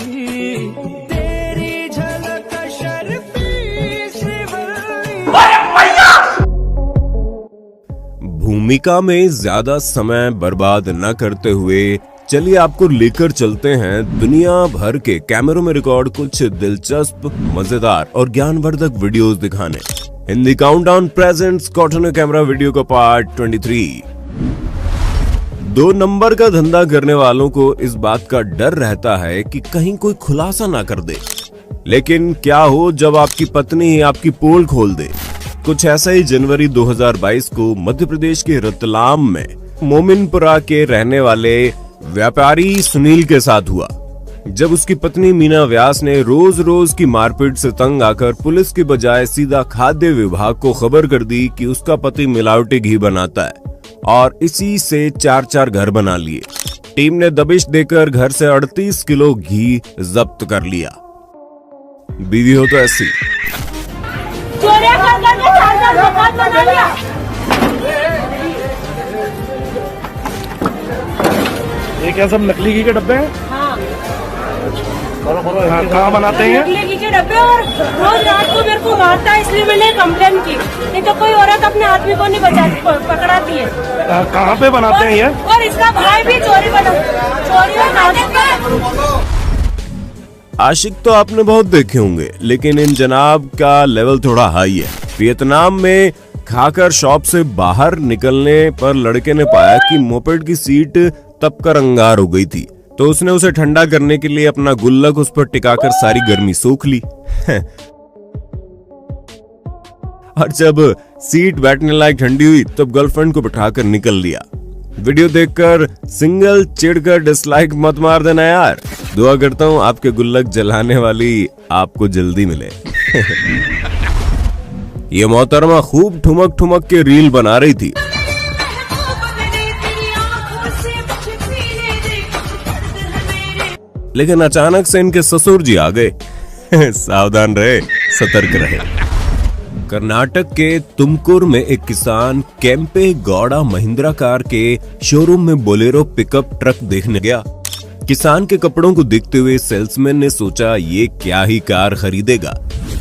तेरी झलक शर्फी श्रीवल्ली। भूमिका में ज्यादा समय बर्बाद न करते हुए चलिए आपको लेकर चलते हैं दुनिया भर के कैमरों में रिकॉर्ड कुछ दिलचस्प, मजेदार और ज्ञानवर्धक वीडियोस दिखाने। Hindi countdown presents cotton camera video का पार्ट 23। 2 नंबर का धंधा करने वालों को इस बात का डर रहता है कि कहीं कोई खुलासा ना कर दे, लेकिन क्या हो जब आपकी पत्नी ही आपकी पोल खोल दे। कुछ ऐसा ही जनवरी 2022 को मध्य प्रदेश के रतलाम में मोमिनपुरा के रहने वाले व्यापारी सुनील के साथ हुआ, जब उसकी पत्नी मीना व्यास ने रोज रोज की मारपीट से तंग आकर पुलिस की बजाय सीधा खाद्य विभाग को खबर कर दी कि उसका पति मिलावटी घी बनाता है और इसी से 4 घर बना लिए। टीम ने दबिश देकर घर से 38 किलो घी जब्त कर लिया। बीवी हो तो ऐसी। चोरियां कर करके 4 मकान बना लिया। ये क्या सब नकली घी के डब्बे हैं? हाँ। कहाँ बनाते हैं? नकली घी के डब्बे, और रोज रात को मेरे को मारता है, इसलिए मैंने कंप्लेन की। नहीं तो कोई औरत अपने आदमी को नहीं पकड़ाती है। कहाँ पे बनाते हैं ये? और इसका भाई भी चोरी और नाजुक। आशिक तो आपने बहुत देखे होंगे, लेकिन इन जनाब का लेवल थोड़ा हाई है। वियतनाम में खाकर शॉप से बाहर निकलने पर लड़के ने पाया कि मोपेड की सीट तपकर अंगार हो गई थी, तो उसने उसे ठंडा करने के लिए अपना गुल्लक उस पर टिकाकर सारी गर्मी सोख ली। और जब सीट बैठने लायक ठंडी हुई तब गर्लफ्रेंड को बिठाकर निकल लिया। वीडियो देखकर सिंगल चिढ़कर डिसलाइक मत मार देना यार। दुआ करता हूँ आपके गुल्लक जलाने वाली आपको जल्दी मिले। ये मोहतरमा खूब ठुमक ठुमक के रील बना रही थी, लेकिन अचानक से इनके ससुर जी आ गए। सावधान रहे, सतर्क रहे। कर्नाटक के तुमकुर में एक किसान केम्पे गौड़ा महिंद्रा कार के शोरूम में बोलेरो पिकअप ट्रक देखने गया। किसान के कपड़ों को देखते हुए सेल्समैन ने सोचा ये क्या ही कार खरीदेगा,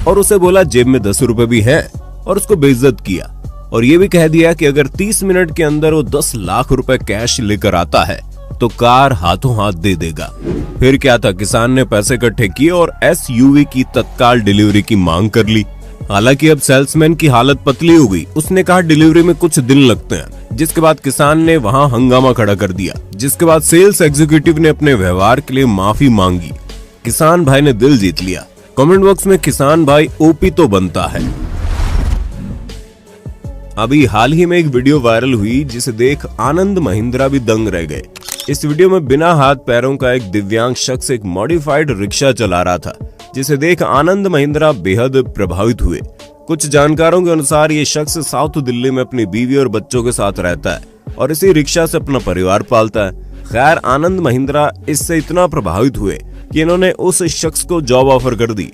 और उसे बोला जेब में 10 रुपए भी है, और उसको बेइज्जत किया और ये भी कह दिया कि अगर 30 मिनट के अंदर वो 10 लाख रुपए कैश लेकर आता है तो कार हाथों हाथ दे देगा। फिर क्या था, किसान ने पैसे इकट्ठे किए और SUV की तत्काल डिलीवरी की मांग कर ली। हालांकि अब सेल्समैन की हालत पतली हो गई। उसने कहा डिलीवरी में कुछ दिन लगते हैं, जिसके बाद किसान ने वहां हंगामा खड़ा कर दिया, जिसके बाद सेल्स एग्जीक्यूटिव ने अपने व्यवहार के लिए माफी मांगी। किसान भाई ने दिल जीत लिया। कमेंट बॉक्स में किसान भाई OP तो बनता है। अभी हाल ही में एक वीडियो वायरल हुई जिसे देख आनंद महिंद्रा भी दंग रह गए। इस वीडियो में बिना हाथ पैरों का एक दिव्यांग शख्स एक मॉडिफाइड रिक्शा चला रहा था, जिसे देख आनंद महिंद्रा बेहद प्रभावित हुए। कुछ जानकारों के अनुसार ये शख्स साउथ दिल्ली में अपनी बीवी और बच्चों के साथ रहता है और इसी रिक्शा से अपना परिवार पालता है। खैर, आनंद महिंद्रा इससे इतना प्रभावित हुए कि इन्होंने उस शख्स को जॉब ऑफर कर दी।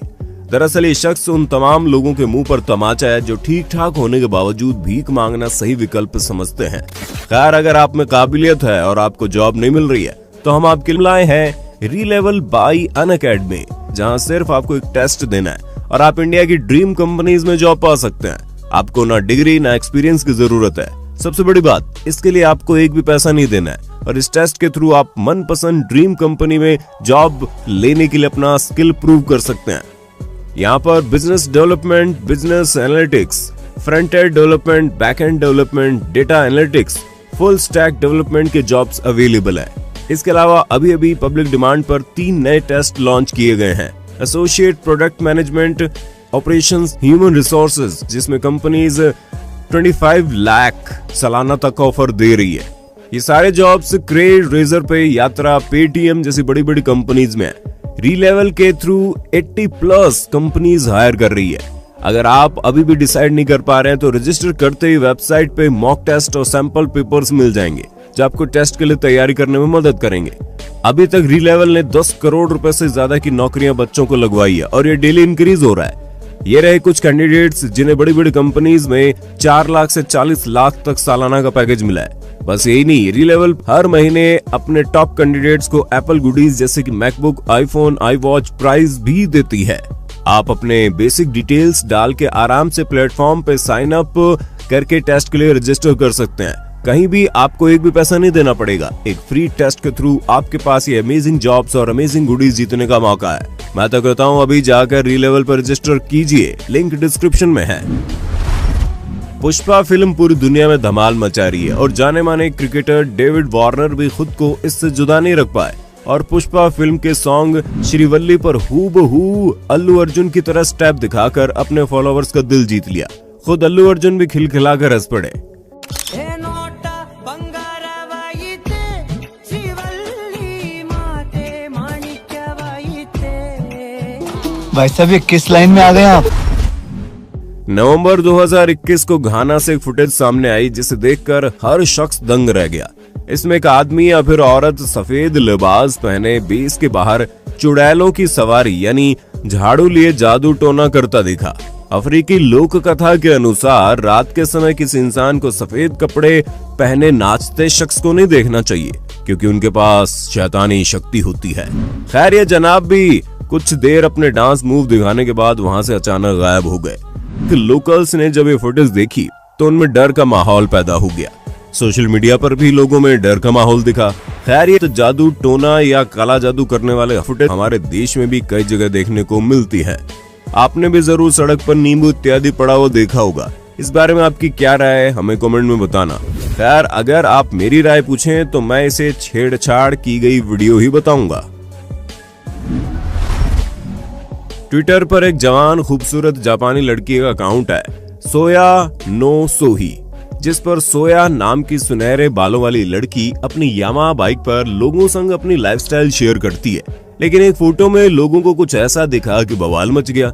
दरअसल ये शख्स उन तमाम लोगों के मुंह पर तमाचा है जो ठीक ठाक होने के बावजूद भीख मांगना सही विकल्प समझते हैं। खैर, अगर आप में काबिलियत है और आपको जॉब नहीं मिल रही है तो हम आपके लिए लाए हैं रीलेवल बाई अनअकैडमी, जहां सिर्फ आपको एक टेस्ट देना है और आप इंडिया की ड्रीम कंपनीज में जॉब पा सकते हैं। आपको ना डिग्री ना एक्सपीरियंस की जरूरत है। सबसे बड़ी बात, इसके लिए आपको एक भी पैसा नहीं देना है और इस टेस्ट के थ्रू आप मनपसंद ड्रीम कंपनी में जॉब लेने के लिए अपना स्किल प्रूव कर सकते हैं। यहाँ पर business development, business analytics, front end development, back and development, data analytics, full stack development के जॉब्स अवेलेबल है। इसके अलावा अभी पब्लिक डिमांड पर 3 नए टेस्ट लॉन्च किए गए हैं। Associate product management, operations, human resources, जिसमें कंपनीज 25 लाख सालाना तक ऑफर दे रही है। ये सारे जॉब्स क्रेड, रेजर पे, यात्रा, पेटीएम जैसी बड़ी बड़ी कंपनीज में है। रीलेवल के थ्रू 80+ कंपनीज हायर कर रही है। अगर आप अभी भी डिसाइड नहीं कर पा रहे हैं तो रजिस्टर करते ही वेबसाइट पे मॉक टेस्ट और सैंपल पेपर्स मिल जाएंगे जो आपको टेस्ट के लिए तैयारी करने में मदद करेंगे। अभी तक रीलेवल ने 10 करोड़ रुपए से ज्यादा की नौकरियां बच्चों को लगवाई है और ये डेली इंक्रीज हो रहा है। ये रहे कुछ कैंडिडेट्स जिन्हें बड़ी बड़ी कंपनीज में 4 लाख से 40 लाख तक सालाना का पैकेज मिला है। बस यही नहीं, रीलेवल हर महीने अपने टॉप कैंडिडेट्स को एप्पल गुडीज जैसे कि मैकबुक, आईफोन, iWatch प्राइज भी देती है। आप अपने बेसिक डिटेल्स डाल के आराम से प्लेटफॉर्म पे साइन अप करके टेस्ट के लिए रजिस्टर कर सकते हैं। कहीं भी आपको एक भी पैसा नहीं देना पड़ेगा। एक फ्री टेस्ट के थ्रू आपके पास ये अमेजिंग जॉब्स और अमेजिंग गुडीज जीतने का मौका है। मैं तो कहता हूँ अभी जाकर रीलेवल पर रजिस्टर कीजिए, लिंक डिस्क्रिप्शन में है। पुष्पा फिल्म पूरी दुनिया में धमाल मचा रही है और जाने माने क्रिकेटर डेविड वार्नर भी खुद को इससे जुदा नहीं रख पाए और पुष्पा फिल्म के सॉन्ग श्रीवल्ली पर हूबहू अल्लू अर्जुन की तरह स्टेप दिखाकर अपने फॉलोअर्स का दिल जीत लिया। खुद अल्लू अर्जुन भी खिलखिलाकर हंस पड़े। भाई साहब ये किस लाइन में आ गए आप? नवंबर 2021 को घाना से एक फुटेज सामने आई जिसे देखकर हर शख्स दंग रह गया। इसमें एक आदमी या फिर औरत सफेद लिबास पहने बेस के बाहर चुड़ैलों की सवारी यानी झाड़ू लिए जादू टोना करता दिखा। अफ्रीकी लोक कथा के अनुसार रात के समय किसी इंसान को सफेद कपड़े पहने नाचते शख्स को नहीं देखना चाहिए क्योंकि उनके पास शैतानी शक्ति होती है। खैर ये जनाब भी कुछ देर अपने डांस मूव दिखाने के बाद वहां से अचानक गायब हो गए। लोकल्स ने जब ये फुटेज देखी तो उनमें डर का माहौल पैदा हो गया। सोशल मीडिया पर भी लोगों में डर का माहौल दिखा। खैर ये तो जादू टोना या काला जादू करने वाले फुटेज हमारे देश में भी कई जगह देखने को मिलती है। आपने भी जरूर सड़क पर नींबू इत्यादि पड़ा हुआ देखा होगा। इस बारे में आपकी क्या राय है हमें कमेंट में बताना। खैर अगर आप मेरी राय पूछें तो मैं इसे छेड़छाड़ की गई वीडियो ही बताऊंगा। ट्विटर पर एक जवान खूबसूरत जापानी लड़की का अकाउंट है सोया नो सोही, जिस पर सोया नाम की सुनहरे बालों वाली लड़की अपनी यामा बाइक पर लोगों संग अपनी लाइफस्टाइल शेयर करती है। लेकिन एक फोटो में लोगों को कुछ ऐसा दिखा कि बवाल मच गया।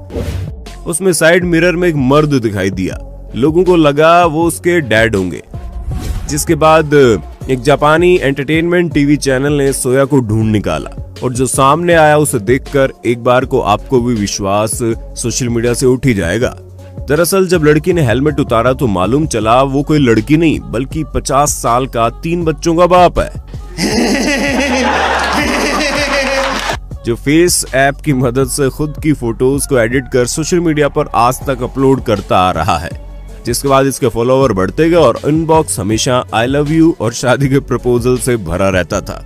उसमें साइड मिरर में एक मर्द दिखाई दिया। लोगों को लगा वो उसके डैड होंगे, जिसके बाद एक जापानी एंटरटेनमेंट टीवी चैनल ने सोया को ढूंढ निकाला और जो सामने आया उसे देखकर एक बार को आपको भी विश्वास सोशल मीडिया से उठ ही जाएगा। दरअसल जब लड़की ने हेलमेट उतारा तो मालूम चला वो कोई लड़की नहीं बल्कि 50 साल का 3 बच्चों का बाप है, जो फेस ऐप की मदद से खुद की फोटोज को एडिट कर सोशल मीडिया पर आज तक अपलोड करता आ रहा है। जिसके बाद इसके फॉलोवर बढ़ते गए और इनबॉक्स हमेशा आई लव यू और शादी के प्रपोजल से भरा रहता था।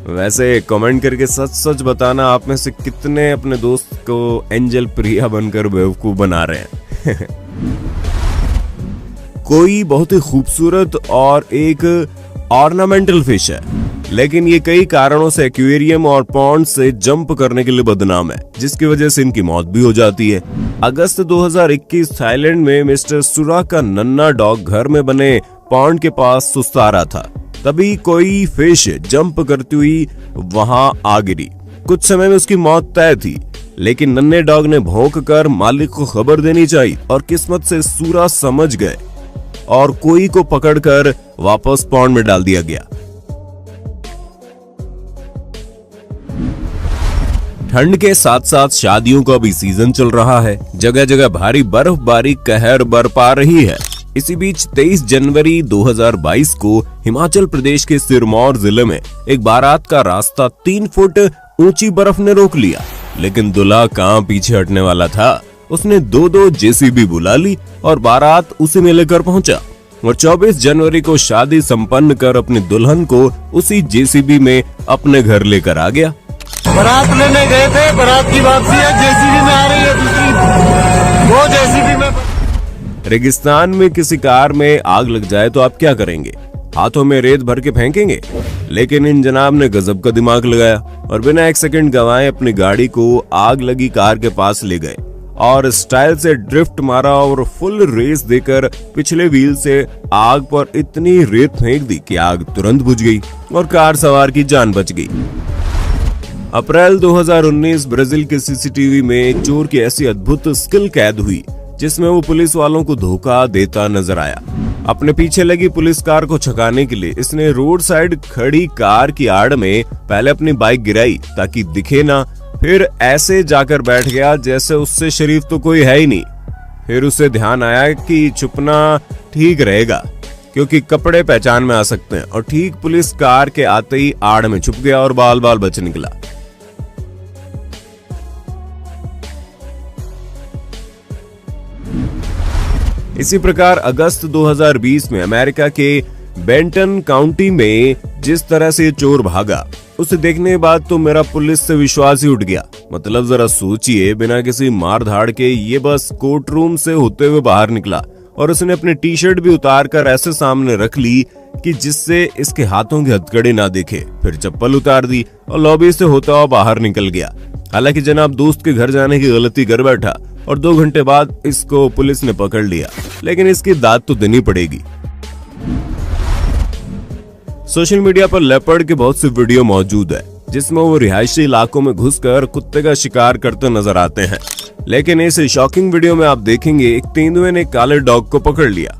वैसे कमेंट करके सच सच बताना आप में से कितने अपने दोस्त को एंजल प्रिया बनकर बेवकूफ बना रहे हैं। कोई बहुत ही खूबसूरत और एक ऑर्नामेंटल फिश है, लेकिन ये कई कारणों से एक्वेरियम और पॉन्ड से जंप करने के लिए बदनाम है, जिसकी वजह से इनकी मौत भी हो जाती है। अगस्त 2021 थाईलैंड में मिस्टर सुरा का नन्हा डॉग घर में बने पॉन्ड के पास सुस्ता रहा था। तभी कोई फिश जंप करती हुई वहां आ गिरी। कुछ समय में उसकी मौत तय थी, लेकिन नन्हे डॉग ने भौंक कर मालिक को खबर देनी चाहिए और किस्मत से सूरा समझ गए और कोई को पकड़कर वापस पॉन्ड में डाल दिया गया। ठंड के साथ साथ शादियों का भी सीजन चल रहा है। जगह जगह भारी बर्फबारी कहर बरपा रही है। इसी बीच 23 जनवरी 2022 को हिमाचल प्रदेश के सिरमौर जिले में एक बारात का रास्ता 3 फुट ऊंची बर्फ ने रोक लिया, लेकिन दूल्हा कहां पीछे हटने वाला था। उसने 2 जेसीबी बुला ली और बारात उसी में लेकर पहुंचा और 24 जनवरी को शादी संपन्न कर अपनी दुल्हन को उसी जेसीबी में अपने घर लेकर आ गया। बारात लेने गए थे, बारात की वापसी है, जेसीबी में आ रही है दूसरी, वो जेसीबी में। रेगिस्तान में किसी कार में आग लग जाए तो आप क्या करेंगे? हाथों में रेत भर के फेंकेंगे? लेकिन इन जनाब ने गजब का दिमाग लगाया और बिना 1 सेकंड गंवाए अपनी गाड़ी को आग लगी कार के पास ले गए और स्टाइल से ड्रिफ्ट मारा और फुल रेस देकर पिछले व्हील से आग पर इतनी रेत फेंक दी कि आग तुरंत बुझ गई और कार सवार की जान बच गई। अप्रैल 2019 ब्राजील के सीसीटीवी में एक चोर की ऐसी अद्भुत स्किल कैद हुई जिसमें वो पुलिस वालों को धोखा देता नजर आया। अपने पीछे लगी पुलिस कार को छकाने के लिए इसने रोड साइड खड़ी कार की आड़ में पहले अपनी बाइक गिराई ताकि दिखे ना, फिर ऐसे जाकर बैठ गया जैसे उससे शरीफ तो कोई है ही नहीं। फिर उसे ध्यान आया कि छुपना ठीक रहेगा, क्योंकि कपड़े पहचान में आ सकते हैं, और ठीक पुलिस कार के आते ही आड़ में छुप गया और बाल बाल बच निकला। इसी प्रकार अगस्त 2020 में अमेरिका के बेंटन काउंटी में जिस तरह से चोर भागा, उसे देखने के बाद तो मेरा पुलिस से विश्वास ही उठ गया। मतलब जरा सोचिए, बिना किसी मार धाड़ के ये बस कोर्ट रूम से होते हुए बाहर निकला और उसने अपनी टी शर्ट भी उतार कर ऐसे सामने रख ली कि जिससे इसके हाथों की हथकड़ी ना दिखे। फिर चप्पल उतार दी और लॉबी से होता हुआ बाहर निकल गया। हालांकि जनाब दोस्त के घर जाने की गलती कर बैठा और 2 घंटे बाद इसको पुलिस ने पकड़ लिया, लेकिन इसकी दाद तो देनी पड़ेगी। सोशल मीडिया पर लेपर्ड के बहुत से वीडियो मौजूद है जिसमें वो रिहायशी इलाकों में घुसकर कुत्ते का शिकार करते नजर आते हैं। लेकिन इस शॉकिंग वीडियो में आप देखेंगे एक तेंदुए ने काले डॉग को पकड़ लिया।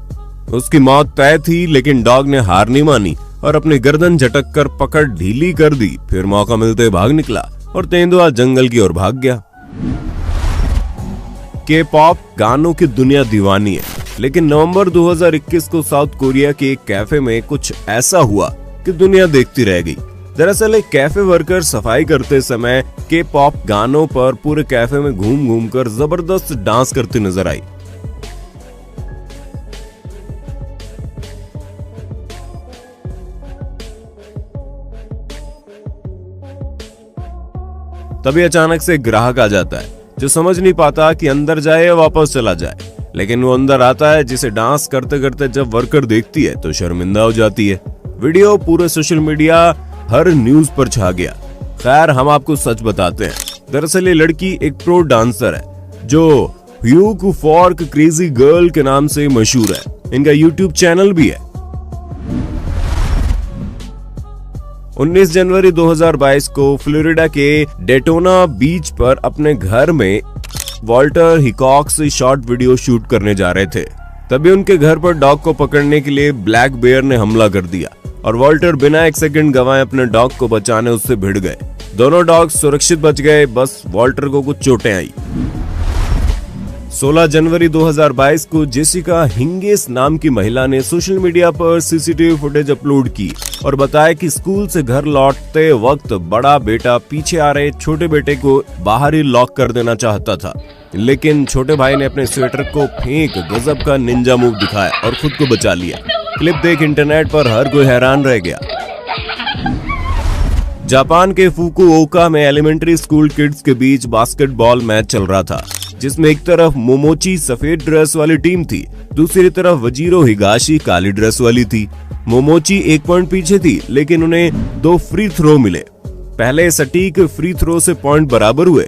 उसकी मौत तय थी, लेकिन डॉग ने हार नहीं मानी और अपनी गर्दन झटक कर पकड़ ढीली कर दी। फिर मौका मिलते भाग निकला और तेंदुआ जंगल की ओर भाग गया। के पॉप गानों की दुनिया दीवानी है, लेकिन नवंबर 2021 को साउथ कोरिया के एक कैफे में कुछ ऐसा हुआ कि दुनिया देखती रह गई। दरअसल एक कैफे वर्कर सफाई करते समय के पॉप गानों पर पूरे कैफे में घूम घूम कर जबरदस्त डांस करती नजर आई। तभी अचानक से ग्राहक आ जाता है जो समझ नहीं पाता कि अंदर जाए या वापस चला जाए, लेकिन वो अंदर आता है, जिसे डांस करते करते जब वर्कर देखती है तो शर्मिंदा हो जाती है। वीडियो पूरे सोशल मीडिया हर न्यूज पर छा गया। खैर, हम आपको सच बताते हैं, दरअसल ये लड़की एक प्रो डांसर है जो ह्यूक फॉर्क क्रेजी गर्ल के नाम से मशहूर है। इनका यूट्यूब चैनल भी है। 19 जनवरी 2022 को फ्लोरिडा के डेटोना बीच पर अपने घर में वॉल्टर हिकॉक से शॉर्ट वीडियो शूट करने जा रहे थे। तभी उनके घर पर डॉग को पकड़ने के लिए ब्लैक बेयर ने हमला कर दिया और वॉल्टर बिना 1 सेकंड गंवाए अपने डॉग को बचाने उससे भिड़ गए। दोनों डॉग सुरक्षित बच गए, बस वॉल्टर को कुछ चोटें आई। 16 जनवरी 2022 को जेसिका हिंगेस नाम की महिला ने सोशल मीडिया पर सीसीटीवी फुटेज अपलोड की और बताया कि स्कूल से घर लौटते वक्त बड़ा बेटा पीछे आ रहे छोटे बेटे को बाहर ही लॉक कर देना चाहता था, लेकिन छोटे भाई ने अपने स्वेटर को फेंक गजब का निंजा मूव दिखाया और खुद को बचा लिया। क्लिप देख इंटरनेट पर हर कोई हैरान रह गया। जापान के फुकुओका में एलिमेंट्री स्कूल किड्स के बीच बास्केटबॉल मैच चल रहा था, जिसमें एक तरफ मोमोची सफेद ड्रेस वाली टीम थी, दूसरी तरफ वजीरो हिगाशी काली ड्रेस वाली थी। मोमोची 1 पॉइंट पीछे थी, लेकिन उन्हें 2 फ्री थ्रो मिले। पहले सटीक फ्री थ्रो से पॉइंट बराबर हुए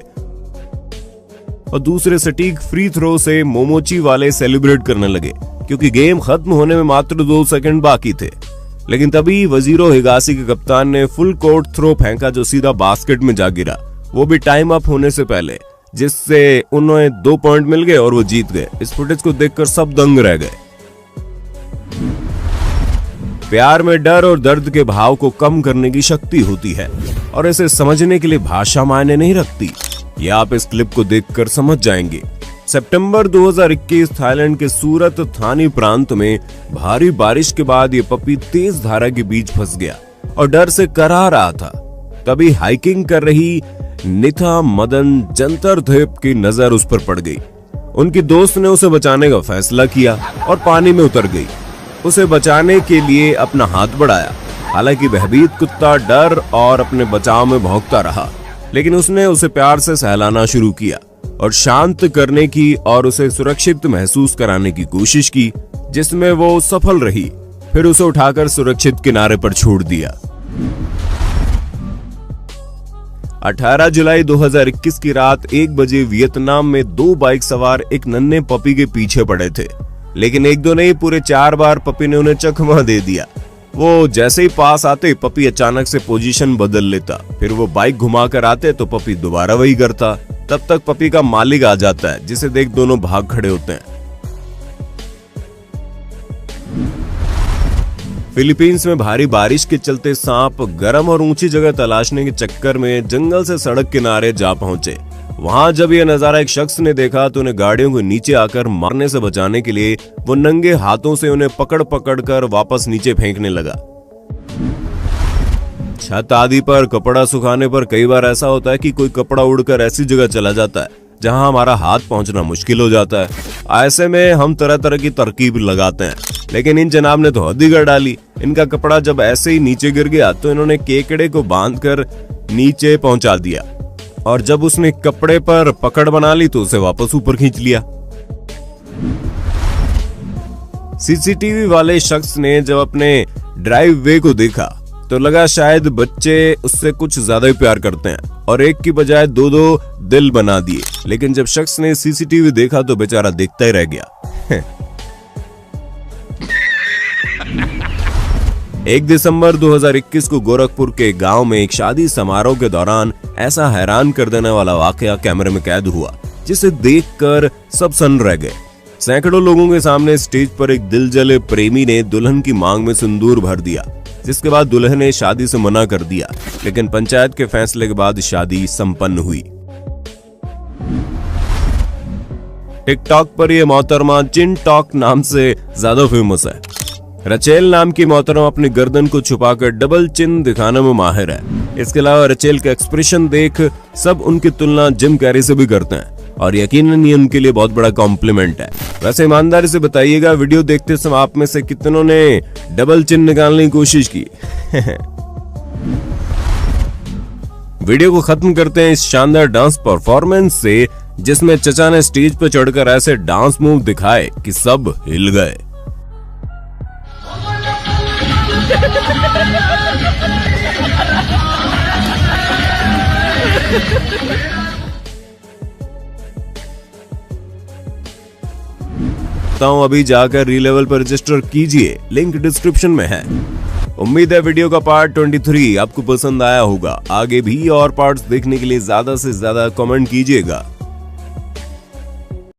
और दूसरे सटीक फ्री थ्रो से मोमोची वाले सेलिब्रेट करने लगे, क्योंकि गेम खत्म होने में मात्र 2 सेकंड बाकी थे। लेकिन तभी वजीरो हिगाशी के कप्तान ने फुल कोर्ट थ्रो फेंका जो सीधा बास्केट में जा गिरा, वो भी टाइम अप होने से पहले, जिससे उन्हें 2 पॉइंट मिल गए और वो जीत गए। इस फुटेज को देखकर सब दंग रह गए। प्यार में डर और दर्द के भाव को कम करने की शक्ति होती है और इसे समझने के लिए भाषा मायने नहीं रखती। ये आप इस क्लिप को देखकर समझ जाएंगे। सितंबर 2021 थाईलैंड के सूरत थानी प्रांत में भारी बारिश के बाद ये पपी तेज धारा के बीच फंस गया और डर से करा रहा था। तभी हाइकिंग कर रही निथा मदन जंतर द्वीप की नजर उस पर पड़ गई। उनकी दोस्त ने उसे बचाने का फैसला किया और पानी में उतर गई। उसे बचाने के लिए अपना हाथ बढ़ाया। हालांकि भयभीत कुत्ता डर और अपने बचाव में भौंकता रहा, लेकिन उसने उसे प्यार से सहलाना शुरू किया और शांत करने की और उसे सुरक्षित महसूस कराने की कोशिश की, जिसमें वो सफल रही। फिर उसे उठाकर सुरक्षित किनारे पर छोड़ दिया। 18 जुलाई 2021 की रात 1 बजे वियतनाम में 2 बाइक सवार एक नन्हे पपी के पीछे पड़े थे, लेकिन 1-2 नहीं, पूरे 4 बार पपी ने उन्हें चकमा दे दिया। वो जैसे ही पास आते पपी अचानक से पोजीशन बदल लेता, फिर वो बाइक घुमाकर आते तो पपी दोबारा वही करता। तब तक पपी का मालिक आ जाता है, जिसे देख दोनों भाग खड़े होते हैं। फिलीपींस में भारी बारिश के चलते सांप गर्म और ऊंची जगह तलाशने के चक्कर में जंगल से सड़क किनारे जा पहुंचे वहां जब यह नजारा एक शख्स ने देखा तो उन्हें गाड़ियों को नीचे आकर मारने से बचाने के लिए वो नंगे हाथों से उन्हें पकड़ पकड़ कर वापस नीचे फेंकने लगा। छत आदि पर कपड़ा सुखाने पर कई बार ऐसा होता है कि कोई कपड़ा उड़कर ऐसी जगह चला जाता है जहां हमारा हाथ पहुंचना मुश्किल हो जाता है। ऐसे में हम तरह तरह की तरकीब लगाते हैं, लेकिन इन जनाब ने तो हद ही कर डाली। इनका कपड़ा जब ऐसे ही नीचे गिर गया तो इन्होंने केकड़े को बांधकर नीचे पहुंचा दिया और जब उसने कपड़े पर पकड़ बना ली तो उसे वापस ऊपर खींच लिया। सीसीटीवी वाले शख्स ने जब अपने ड्राइव वे को देखा तो लगा शायद बच्चे उससे कुछ ज्यादा ही प्यार करते हैं और एक की बजाय दो दो दिल बना दिए, लेकिन जब शख्स ने सीसीटीवी देखा तो बेचारा देखता ही रह गया। 1 दिसंबर 2021 को गोरखपुर के गांव में एक शादी समारोह के दौरान ऐसा हैरान कर देने वाला वाकया कैमरे में कैद हुआ जिसे देखकर सब सन्न रह गए। सैकड़ों लोगों के सामने स्टेज पर एक दिलजले प्रेमी ने दुल्हन की मांग में सिंदूर भर दिया, जिसके बाद दुल्हन ने शादी से मना कर दिया, लेकिन पंचायत के फैसले के बाद शादी संपन्न हुई। टिकटॉक पर यह मोहतरमा चिन टॉक नाम से ज्यादा फेमस है। रचेल नाम की मोहतरमा अपनी गर्दन को छुपाकर डबल चिन दिखाने में माहिर है। इसके अलावा रचेल का एक्सप्रेशन देख सब उनकी तुलना जिम कैरी से भी करते हैं और यकीनन ये उनके लिए बहुत बड़ा कॉम्प्लीमेंट है। वैसे ईमानदारी से बताइएगा, वीडियो देखते समय आप में से कितनों ने डबल चिन निकालने की कोशिश की? वीडियो को खत्म करते हैं इस शानदार डांस परफॉर्मेंस से, जिसमें चचा ने स्टेज पर चढ़कर ऐसे डांस मूव दिखाए कि सब हिल गए। अभी जाकर रीलेवल पर रजिस्टर कीजिए, लिंक डिस्क्रिप्शन में है। उम्मीद है वीडियो का पार्ट 23 आपको पसंद आया होगा। आगे भी और पार्ट्स देखने के लिए ज्यादा से ज्यादा कमेंट कीजिएगा।